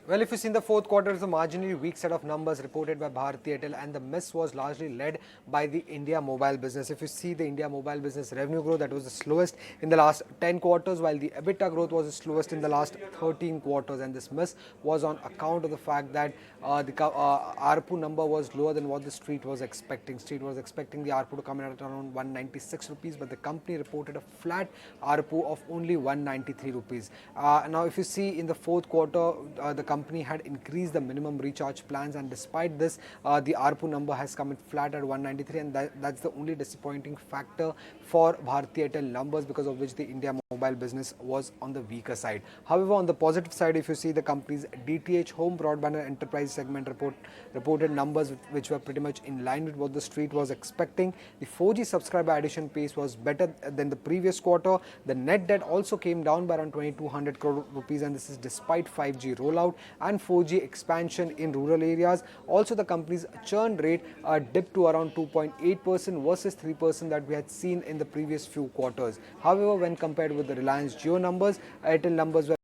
Well, if you see in the fourth quarter, it's a marginally weak set of numbers reported by Bharti Airtel, and the miss was largely led by the India mobile business. If you see the India mobile business revenue growth, that was the slowest in the last 10 quarters, while the EBITDA growth was the slowest in the last 13 quarters. And this miss was on account of the fact that the ARPU number was lower than what the street was expecting. Street was expecting the ARPU to come in at around 196 rupees, but the company reported a flat ARPU of only 193 rupees. Now, if you see in the fourth quarter, the company had increased the minimum recharge plans, and despite this, the ARPU number has come in flat at 193, and that's the only disappointing factor for Bharti Airtel numbers, because of which the India mobile business was on the weaker side. However, on the positive side, if you see the company's DTH home broadband and enterprise segment reported numbers which were pretty much in line with what the street was expecting. The 4G subscriber addition pace was better than the previous quarter. The net debt also came down by around 2200 crore rupees, and this is despite 5G rollout and 4G expansion in rural areas. Also, the company's churn rate dipped to around 2.8% versus 3% that we had seen in the previous few quarters. However, when compared with the Reliance Jio numbers, Airtel numbers were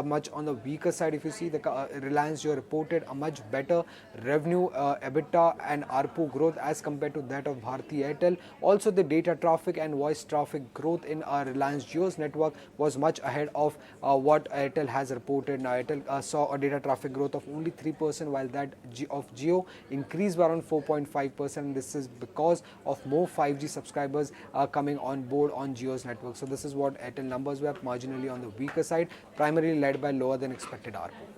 much on the weaker side. If you see, the Reliance Jio reported a much better revenue, EBITDA and ARPU growth as compared to that of Bharti Airtel. Also, the data traffic and voice traffic growth in Reliance Jio's network was much ahead of what Airtel has reported. Now, Airtel saw a data traffic growth of only 3%, while that of Jio increased by around 4.5%. This is because of more 5G subscribers coming on board on Jio's network. So this is what Airtel numbers were, marginally on the weaker side, primarily led by lower than expected ARPU.